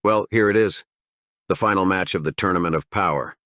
Well, here it is. The final match of the Tournament of Power.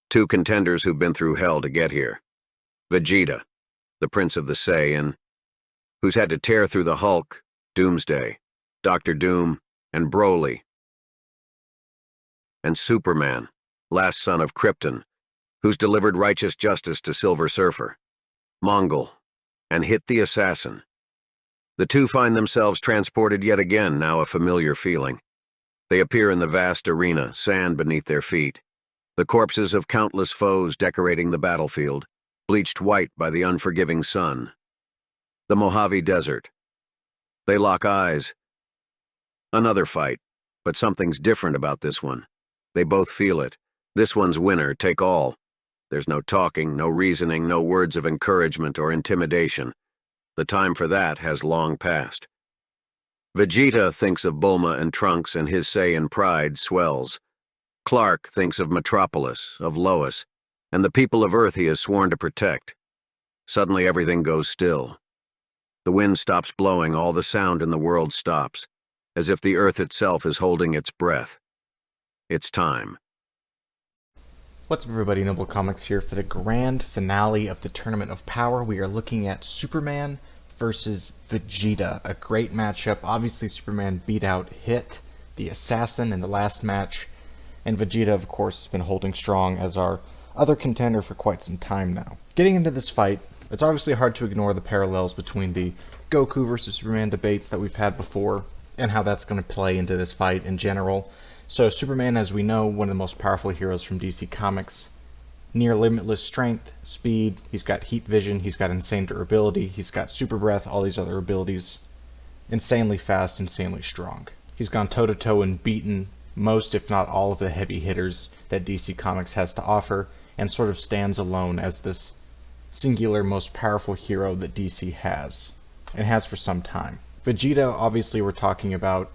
Two contenders who've been through hell to get here. Vegeta, the Prince of the Saiyan, who's had to tear through the Hulk, Doomsday, Dr. Doom, and Broly. And Superman, last son of Krypton, who's delivered righteous justice to Silver Surfer, Mongol, and Hit the Assassin. The two find themselves transported yet again, now a familiar feeling. They appear in the vast arena, sand beneath their feet, the corpses of countless foes decorating the battlefield, bleached white by the unforgiving sun. The Mojave Desert. They lock eyes. Another fight, but something's different about this one. They both feel it. This one's winner, take all. There's no talking, no reasoning, no words of encouragement or intimidation. The time for that has long passed. Vegeta thinks of Bulma and Trunks, and his Saiyan pride swells. Clark thinks of Metropolis, of Lois, and the people of Earth he has sworn to protect. Suddenly everything goes still. The wind stops blowing, all the sound in the world stops, as if the Earth itself is holding its breath. It's time. What's up, everybody? Noble Comics here for the grand finale of the Tournament of Power. We are looking at Superman versus Vegeta. A great matchup. Obviously, Superman beat out Hit, the Assassin, in the last match. And Vegeta, of course, has been holding strong as our other contender for quite some time now. Getting into this fight, it's obviously hard to ignore the parallels between the Goku versus Superman debates that we've had before and how that's going to play into this fight in general. So Superman, as we know, one of the most powerful heroes from DC Comics. Near limitless strength, speed, he's got heat vision, he's got insane durability, he's got super breath, all these other abilities. Insanely fast, insanely strong. He's gone toe-to-toe and beaten most, if not all, of the heavy hitters that DC Comics has to offer, and sort of stands alone as this singular most powerful hero that DC has, and has for some time. Vegeta, obviously we're talking about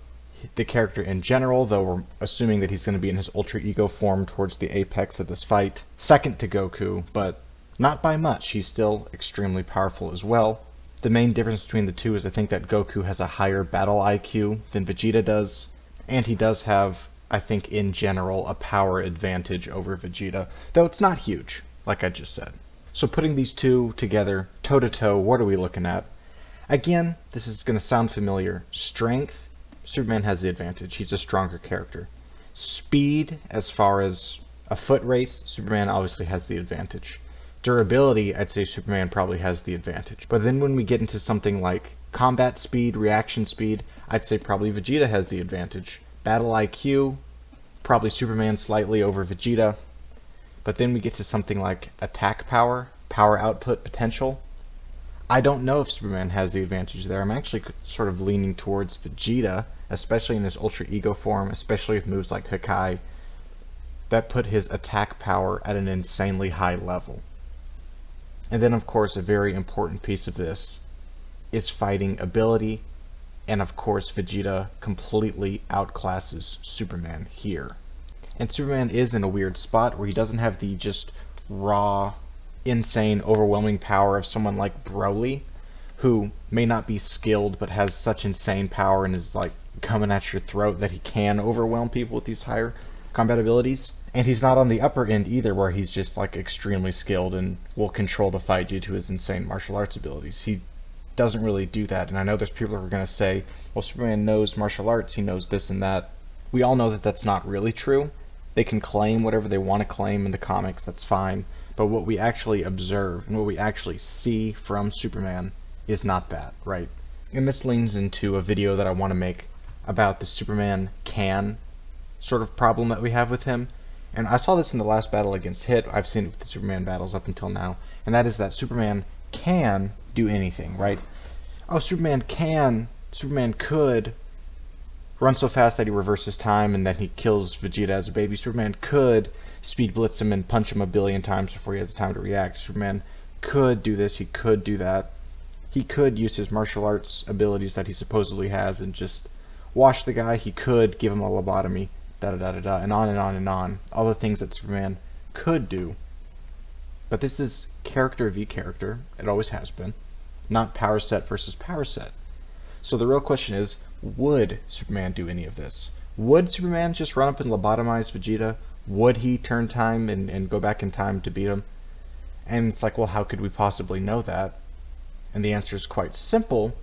the character in general, though we're assuming that he's going to be in his ultra ego form towards the apex of this fight. Second to Goku, but not by much. He's still extremely powerful as well. The main difference between the two is I think that Goku has a higher battle IQ than Vegeta does, and he does have, I think in general, a power advantage over Vegeta, though it's not huge, like I just said. So putting these two together, toe-to-toe, what are we looking at? Again, this is going to sound familiar. Strength, Superman has the advantage. He's a stronger character. Speed, as far as a foot race, Superman obviously has the advantage. Durability, I'd say Superman probably has the advantage. But then when we get into something like combat speed, reaction speed, I'd say probably Vegeta has the advantage. Battle IQ, probably Superman slightly over Vegeta. But then we get to something like attack power, power output potential. I don't know if Superman has the advantage there. I'm actually sort of leaning towards Vegeta, especially in his Ultra Ego form, especially with moves like Hakai, that put his attack power at an insanely high level. And then, of course, a very important piece of this is fighting ability, and of course Vegeta completely outclasses Superman here. And Superman is in a weird spot where he doesn't have the just raw, insane, overwhelming power of someone like Broly, who may not be skilled but has such insane power and is like coming at your throat that he can overwhelm people with these higher combat abilities. And he's not on the upper end either, where he's just like extremely skilled and will control the fight due to his insane martial arts abilities. He doesn't really do that, and I know there's people who are going to say, well, Superman knows martial arts, he knows this and that. We all know that that's not really true. They can claim whatever they want to claim in the comics, that's fine. But what we actually observe and what we actually see from Superman is not that, right? And this leans into a video that I want to make about the Superman can sort of problem that we have with him. And I saw this in the last battle against Hit. I've seen it with the Superman battles up until now. And that is that Superman can do anything, right? Oh, Superman could run so fast that he reverses time and that he kills Vegeta as a baby. Superman could speed blitz him and punch him a billion times before he has time to react. Superman could do this, he could do that. He could use his martial arts abilities that he supposedly has and just wash the guy. He could give him a lobotomy, da-da-da-da-da, and on and on and on. All the things that Superman could do. But this is character v character, it always has been, not power set versus power set. So the real question is, would Superman do any of this? Would Superman just run up and lobotomize Vegeta? Would he turn time and go back in time to beat him? And it's like, well, how could we possibly know that? And the answer is quite simple,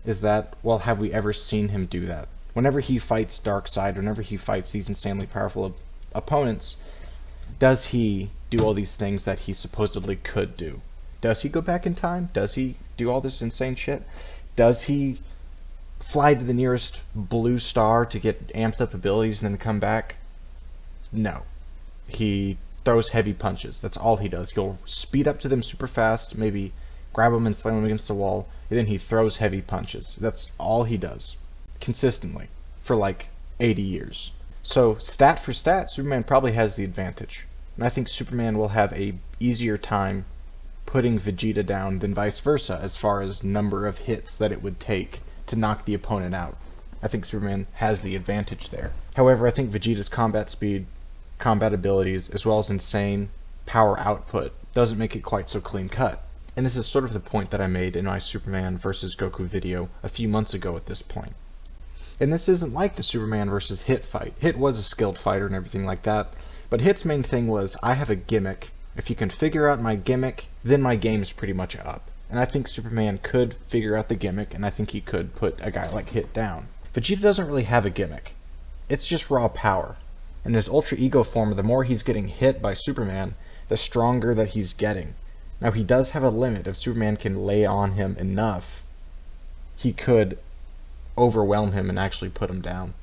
is that, well, have we ever seen him do that? Whenever he fights Darkseid, whenever he fights these insanely powerful opponents, does he do all these things that he supposedly could do? Does he go back in time? Does he do all this insane shit? Does he fly to the nearest blue star to get amped up abilities and then come back? No. He throws heavy punches. That's all he does. He'll speed up to them super fast, maybe grab them and slam them against the wall, and then he throws heavy punches. That's all he does. Consistently. For like 80 years. So, stat for stat, Superman probably has the advantage. And I think Superman will have a easier time putting Vegeta down than vice versa as far as number of hits that it would take to knock the opponent out. I think Superman has the advantage there. However, I think Vegeta's combat speed, combat abilities, as well as insane power output doesn't make it quite so clean cut. And this is sort of the point that I made in my Superman vs. Goku video a few months ago at this point. And this isn't like the Superman vs. Hit fight. Hit was a skilled fighter and everything like that, but Hit's main thing was, I have a gimmick. If you can figure out my gimmick, then my game is pretty much up. And I think Superman could figure out the gimmick, and I think he could put a guy like Hit down. Vegeta doesn't really have a gimmick. It's just raw power. In his Ultra Ego form, the more he's getting hit by Superman, the stronger that he's getting. Now, he does have a limit. If Superman can lay on him enough, he could overwhelm him and actually put him down.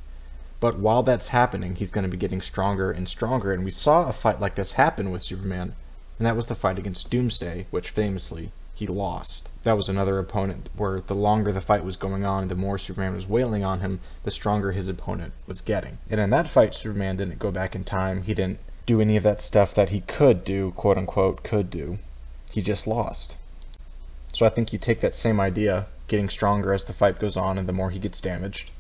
But while that's happening, he's going to be getting stronger and stronger, and we saw a fight like this happen with Superman, and that was the fight against Doomsday, which famously he lost. That was another opponent where the longer the fight was going on, the more Superman was wailing on him, the stronger his opponent was getting. And in that fight, Superman didn't go back in time. He didn't do any of that stuff that he could do, quote unquote, could do. He just lost. So I think you take that same idea, getting stronger as the fight goes on and the more he gets damaged,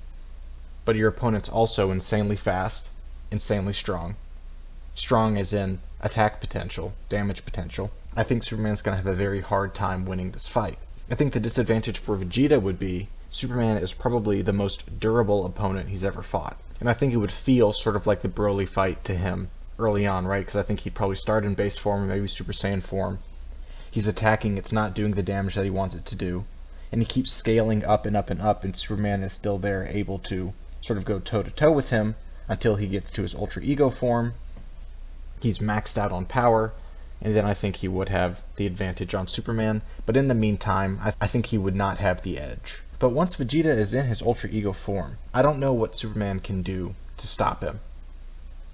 but your opponent's also insanely fast, insanely strong. Strong as in attack potential, damage potential. I think Superman's going to have a very hard time winning this fight. I think the disadvantage for Vegeta would be Superman is probably the most durable opponent he's ever fought. And I think it would feel sort of like the Broly fight to him early on, right? Because I think he'd probably start in base form or maybe Super Saiyan form. He's attacking, it's not doing the damage that he wants it to do. And he keeps scaling up and up and up, and Superman is still there able to sort of go toe-to-toe with him until he gets to his Ultra Ego form. He's maxed out on power, and then I think he would have the advantage on Superman. But in the meantime, I think he would not have the edge. But once Vegeta is in his Ultra Ego form, I don't know what Superman can do to stop him.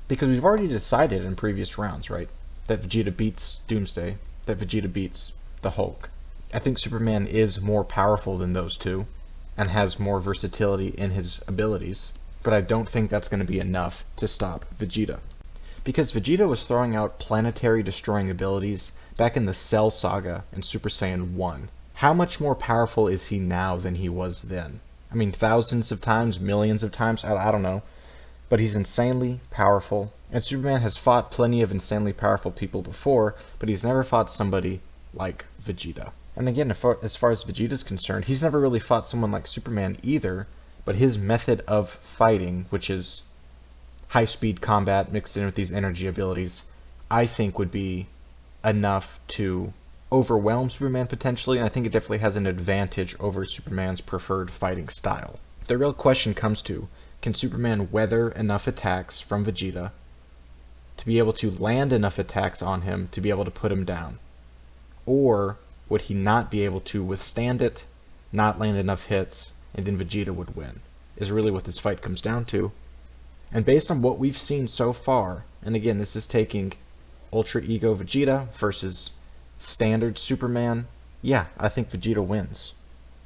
Because we've already decided in previous rounds, right, that Vegeta beats Doomsday, that Vegeta beats the Hulk. I think Superman is more powerful than those two, and has more versatility in his abilities, but I don't think that's going to be enough to stop Vegeta. Because Vegeta was throwing out planetary destroying abilities back in the Cell Saga in Super Saiyan 1. How much more powerful is he now than he was then? I mean, thousands of times, millions of times, I don't know. But he's insanely powerful, and Superman has fought plenty of insanely powerful people before, but he's never fought somebody like Vegeta. And again, as far as Vegeta's concerned, he's never really fought someone like Superman either, but his method of fighting, which is high-speed combat mixed in with these energy abilities, I think would be enough to overwhelm Superman potentially, and I think it definitely has an advantage over Superman's preferred fighting style. The real question comes to, can Superman weather enough attacks from Vegeta to be able to land enough attacks on him to be able to put him down? Or would he not be able to withstand it, not land enough hits, and then Vegeta would win? Is really what this fight comes down to. And based on what we've seen so far, and again, this is taking Ultra Ego Vegeta versus standard Superman, yeah, I think Vegeta wins.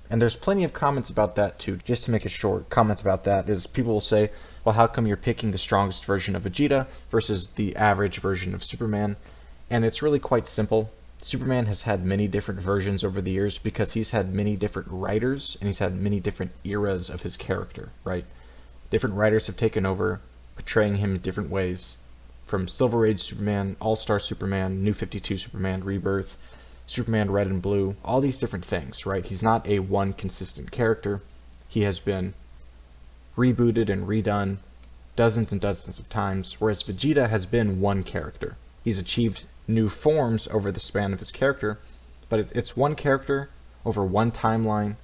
And there's plenty of comments about that too. Just to make it short, comments about that is people will say, well, how come you're picking the strongest version of Vegeta versus the average version of Superman? And it's really quite simple. Superman has had many different versions over the years because he's had many different writers and he's had many different eras of his character, right? Different writers have taken over, portraying him in different ways. From Silver Age Superman, All-Star Superman, New 52 Superman, Rebirth, Superman Red and Blue, all these different things, right? He's not a one consistent character. He has been rebooted and redone dozens and dozens of times, whereas Vegeta has been one character. He's achieved new forms over the span of his character, but it's one character over one timeline,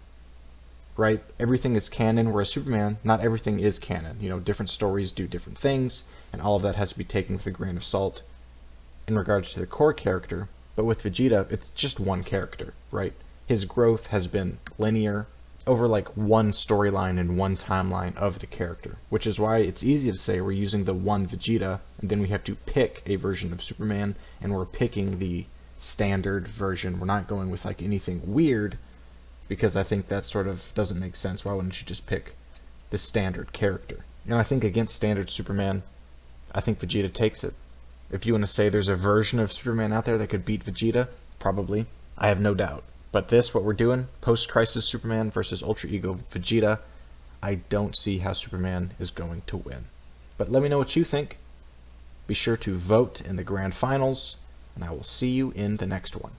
right? Everything is canon, whereas Superman, not everything is canon. You know, different stories do different things, and all of that has to be taken with a grain of salt in regards to the core character. But with Vegeta, it's just one character, right? His growth has been linear over like one storyline and one timeline of the character, which is why it's easy to say we're using the one Vegeta, and then we have to pick a version of Superman, and we're picking the standard version. We're not going with like anything weird, because I think that sort of doesn't make sense. Why wouldn't you just pick the standard character? You know, I think against standard Superman, I think Vegeta takes it. If you want to say there's a version of Superman out there that could beat Vegeta, probably. I have no doubt. But this, what we're doing, post-crisis Superman versus Ultra Ego Vegeta, I don't see how Superman is going to win. But let me know what you think. Be sure to vote in the grand finals, and I will see you in the next one.